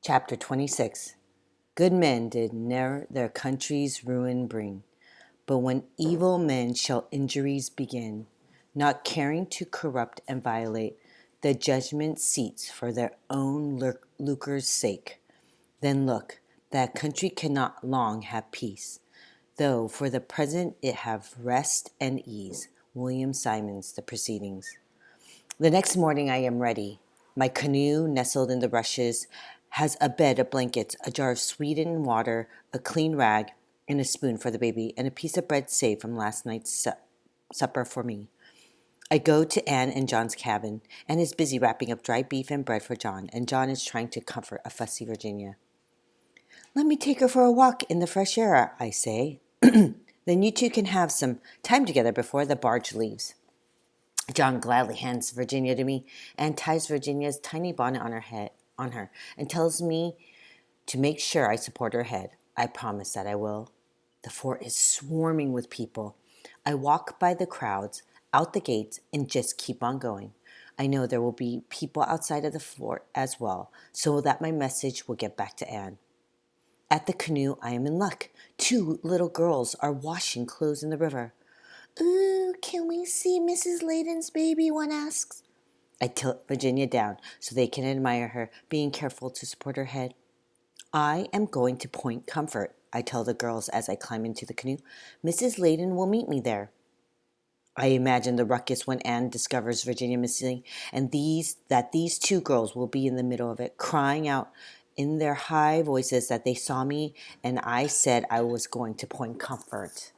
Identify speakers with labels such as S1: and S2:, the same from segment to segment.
S1: Chapter 26. Good men did ne'er their country's ruin bring, but when evil men shall injuries begin, not caring to corrupt and violate the judgment seats for their own lucre's sake, then look, that country cannot long have peace, though for the present it have rest and ease. William Simons, The Proceedings. The next morning I am ready. My canoe, nestled in the rushes, has a bed of blankets, a jar of sweetened water, a clean rag, and a spoon for the baby, and a piece of bread saved from last night's supper for me. I go to Anne and John's cabin. Anne is busy wrapping up dry beef and bread for John, and John is trying to comfort a fussy Virginia. "Let me take her for a walk in the fresh air," I say. "Then you two can have some time together before the barge leaves." John gladly hands Virginia to me and ties Virginia's tiny bonnet on her and tells me to make sure I support her head. I promise that I will. The fort is swarming with people. I walk by the crowds, out the gates, and just keep on going. I know there will be people outside of the fort as well, so that my message will get back to Anne. At the canoe, I am in luck. 2 little girls are washing clothes in the river. "Ooh, can we see Mrs. Layden's baby?" one asks. I tilt Virginia down so they can admire her, being careful to support her head. "I am going to Point Comfort," I tell the girls as I climb into the canoe. "Mrs. Layden will meet me there." I imagine the ruckus when Anne discovers Virginia missing, and these 2 girls will be in the middle of it, crying out in their high voices that they saw me and I said I was going to Point Comfort.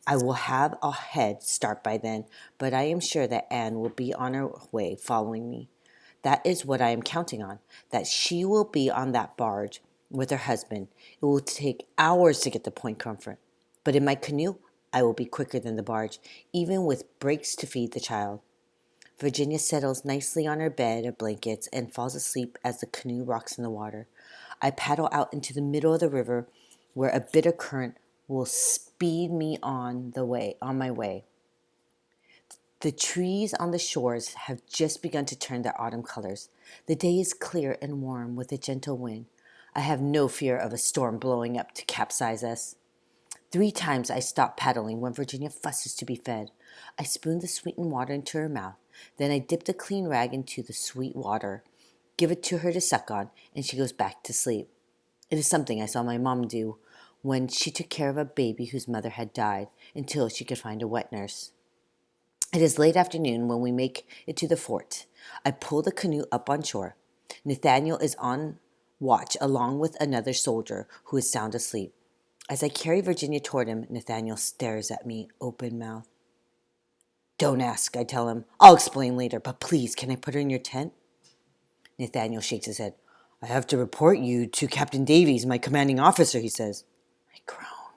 S1: I will have a head start by then, but I am sure that Anne will be on her way following me. That is what I am counting on, that she will be on that barge with her husband. It will take hours to get to Point Comfort, but in my canoe, I will be quicker than the barge, even with breaks to feed the child. Virginia settles nicely on her bed of blankets and falls asleep as the canoe rocks in the water. I paddle out into the middle of the river where a bitter current will speed me on my way. The trees on the shores have just begun to turn their autumn colors. The day is clear and warm with a gentle wind. I have no fear of a storm blowing up to capsize us. 3 times I stop paddling when Virginia fusses to be fed. I spoon the sweetened water into her mouth. Then I dip the clean rag into the sweet water, give it to her to suck on, and she goes back to sleep. It is something I saw my mom do when she took care of a baby whose mother had died until she could find a wet nurse. It is late afternoon when we make it to the fort. I pull the canoe up on shore. Nathaniel is on watch along with another soldier who is sound asleep. As I carry Virginia toward him, Nathaniel stares at me, open-mouthed. "Don't ask," I tell him. "I'll explain later, but please, can I put her in your tent?" Nathaniel shakes his head. "I have to report you to Captain Davies, my commanding officer," he says. I groan.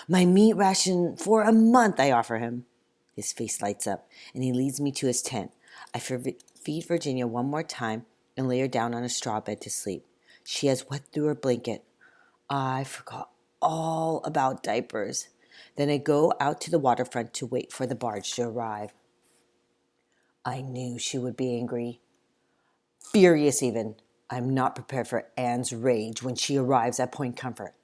S1: "My meat ration for a month," I offer him. His face lights up, and he leads me to his tent. I feed Virginia one more time and lay her down on a straw bed to sleep. She has wet through her blanket. I forgot all about diapers. Then I go out to the waterfront to wait for the barge to arrive. I knew she would be angry. Furious even. I'm not prepared for Anne's rage when she arrives at Point Comfort.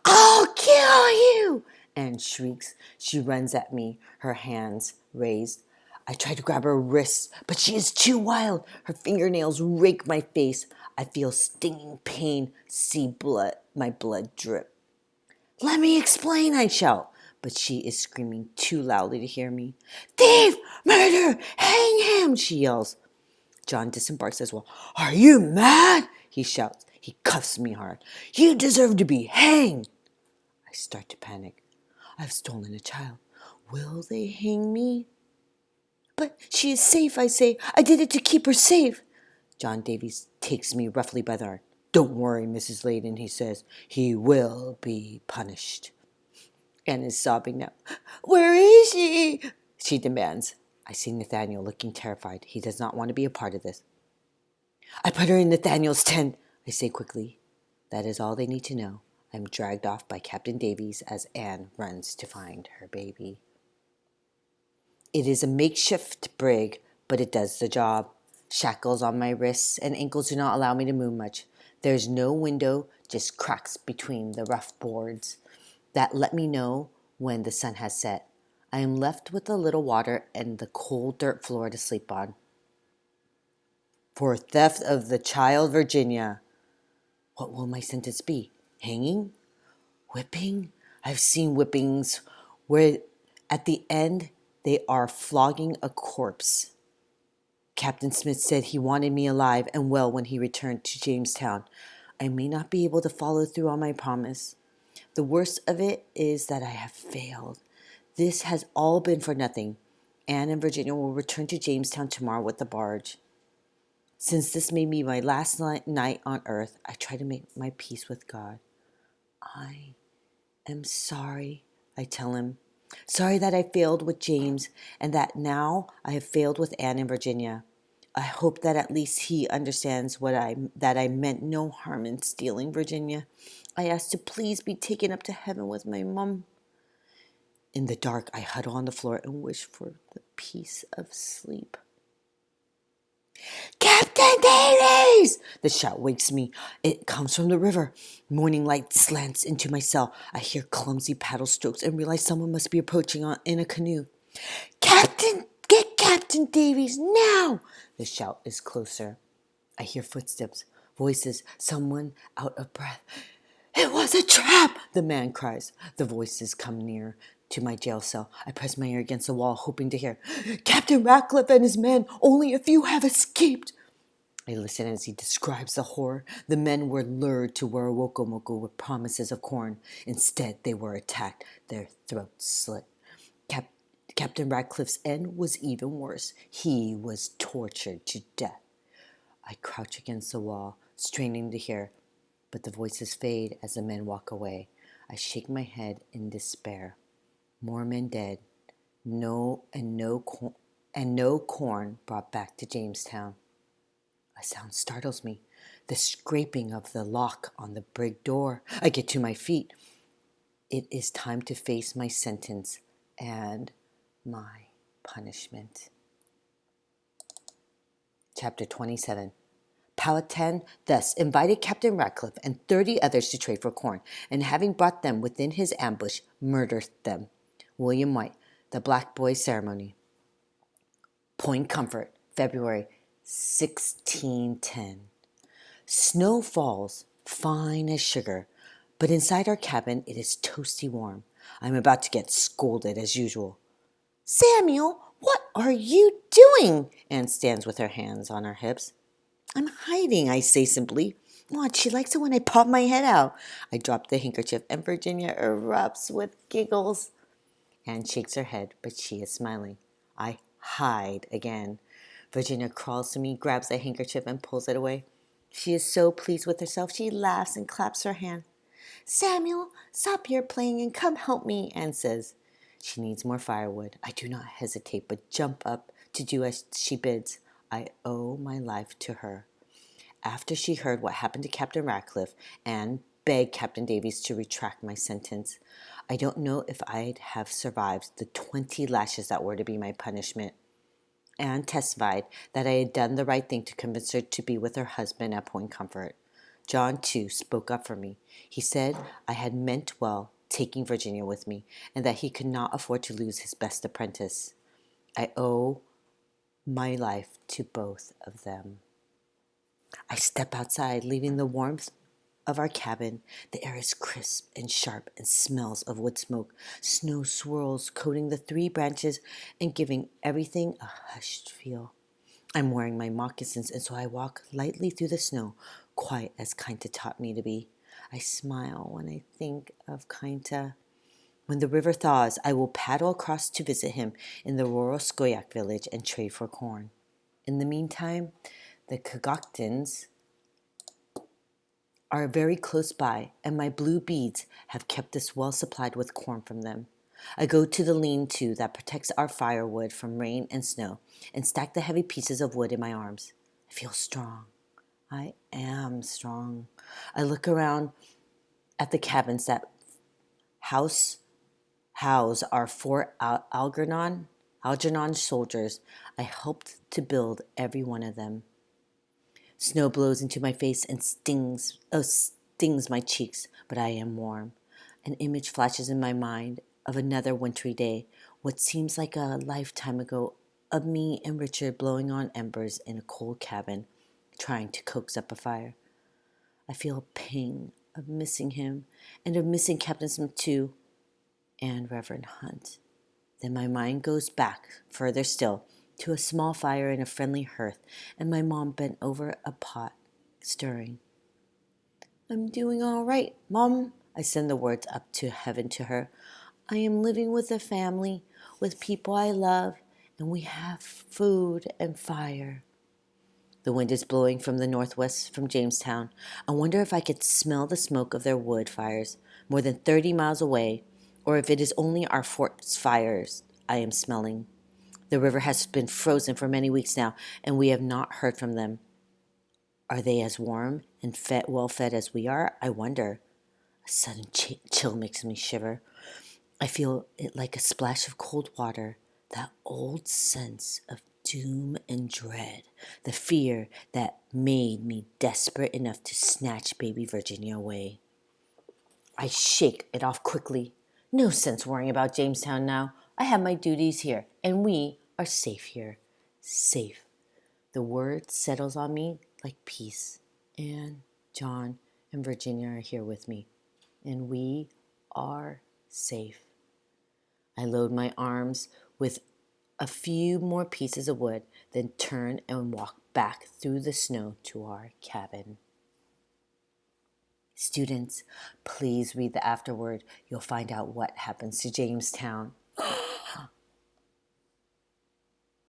S1: "I'll kill you!" Anne shrieks. She runs at me, her hands raised. I try to grab her wrists, but she is too wild. Her fingernails rake my face. I feel stinging pain, see my blood drip. "Let me explain," I shout, but she is screaming too loudly to hear me. "Thief! Murder! Hang him!" she yells. John disembarks as well. "Are you mad?" he shouts. He cuffs me hard. "You deserve to be hanged." I start to panic. I've stolen a child. Will they hang me? "But she is safe," I say. "I did it to keep her safe." John Davies takes me roughly by the arm. "Don't worry, Mrs. Layden," he says. "He will be punished." Anne is sobbing now. "Where is she?" she demands. I see Nathaniel looking terrified. He does not want to be a part of this. "I put her in Nathaniel's tent," I say quickly. That is all they need to know. I am dragged off by Captain Davies as Anne runs to find her baby. It is a makeshift brig, but it does the job. Shackles on my wrists and ankles do not allow me to move much. There's no window, just cracks between the rough boards that let me know when the sun has set. I am left with a little water and the cold dirt floor to sleep on. For theft of the child Virginia. What will my sentence be? Hanging? Whipping? I've seen whippings where at the end they are flogging a corpse. Captain Smith said he wanted me alive and well when he returned to Jamestown. I may not be able to follow through on my promise. The worst of it is that I have failed. This has all been for nothing. Anne and Virginia will return to Jamestown tomorrow with the barge. Since this may be my last night on earth, I try to make my peace with God. I am sorry, I tell him. Sorry that I failed with James and that now I have failed with Anne and Virginia. I hope that at least he understands that I meant no harm in stealing Virginia. I ask to please be taken up to heaven with my mum. In the dark, I huddle on the floor and wish for the peace of sleep. Captain Davies! The shout wakes me. It comes from the river. Morning light slants into my cell. I hear clumsy paddle strokes and realize someone must be approaching in a canoe. Captain! Get Captain Davies now! The shout is closer. I hear footsteps, voices, someone out of breath. It was a trap, the man cries. The voices come near to my jail cell. I press my ear against the wall, hoping to hear, Captain Ratcliffe and his men, only a few have escaped. I listen as he describes the horror. The men were lured to Warawokomoko with promises of corn. Instead, they were attacked, their throats slit. Captain Ratcliffe's end was even worse. He was tortured to death. I crouch against the wall, straining to hear, but the voices fade as the men walk away. I shake my head in despair. More men dead, no corn brought back to Jamestown. A sound startles me, the scraping of the lock on the brig door. I get to my feet. It is time to face my sentence and my punishment. Chapter 27. Powhatan thus invited Captain Ratcliffe and 30 others to trade for corn, and having brought them within his ambush, murdered them. William White, The Black Boy's Ceremony. Point Comfort, February 1610. Snow falls, fine as sugar, but inside our cabin it is toasty warm. I am about to get scolded as usual. Samuel, what are you doing? Anne stands with her hands on her hips. I'm hiding, I say simply. What, she likes it when I pop my head out. I drop the handkerchief and Virginia erupts with giggles. Anne shakes her head, but she is smiling. I hide again. Virginia crawls to me, grabs the handkerchief, and pulls it away. She is so pleased with herself, she laughs and claps her hand. Samuel, stop your playing and come help me, Anne says. She needs more firewood. I do not hesitate, but jump up to do as she bids. I owe my life to her. After she heard what happened to Captain Ratcliffe, Anne begged Captain Davies to retract my sentence. I don't know if I'd have survived the 20 lashes that were to be my punishment. Anne testified that I had done the right thing to convince her to be with her husband at Point Comfort. John, too, spoke up for me. He said I had meant well taking Virginia with me, and that he could not afford to lose his best apprentice. I owe my life to both of them. I step outside, leaving the warmth of our cabin. The air is crisp and sharp and smells of wood smoke. Snow swirls, coating the 3 branches and giving everything a hushed feel. I'm wearing my moccasins, and so I walk lightly through the snow, quite as Kainta taught me to be. I smile when I think of Kainta. When the river thaws, I will paddle across to visit him in the rural Skoyak village and trade for corn. In the meantime, the Kagoctons are very close by, and my blue beads have kept us well supplied with corn from them. I go to the lean-to that protects our firewood from rain and snow and stack the heavy pieces of wood in my arms. I feel strong. I am strong. I look around at the cabins that house our Fort Algernon. Algernon soldiers. I helped to build every one of them. Snow blows into my face and stings my cheeks, but I am warm. An image flashes in my mind of another wintry day, what seems like a lifetime ago, of me and Richard blowing on embers in a cold cabin, trying to coax up a fire. I feel a pang of missing him and of missing Captain Smith too, and Reverend Hunt. Then my mind goes back, further still, to a small fire in a friendly hearth, and my mom bent over a pot, stirring. I'm doing all right, Mom. I send the words up to heaven to her. I am living with a family, with people I love, and we have food and fire. The wind is blowing from the northwest from Jamestown. I wonder if I could smell the smoke of their wood fires more than 30 miles away, or if it is only our fort's fires I am smelling. The river has been frozen for many weeks now, and we have not heard from them. Are they as warm and well fed as we are? I wonder. A sudden chill makes me shiver. I feel it like a splash of cold water, that old sense of doom and dread, the fear that made me desperate enough to snatch baby Virginia away. I shake it off quickly. No sense worrying about Jamestown now. I have my duties here, and we are safe here. Safe. The word settles on me like peace. Anne, John, and Virginia are here with me, and we are safe. I load my arms with a few more pieces of wood, then turn and walk back through the snow to our cabin. Students, please read the afterword. You'll find out what happens to Jamestown.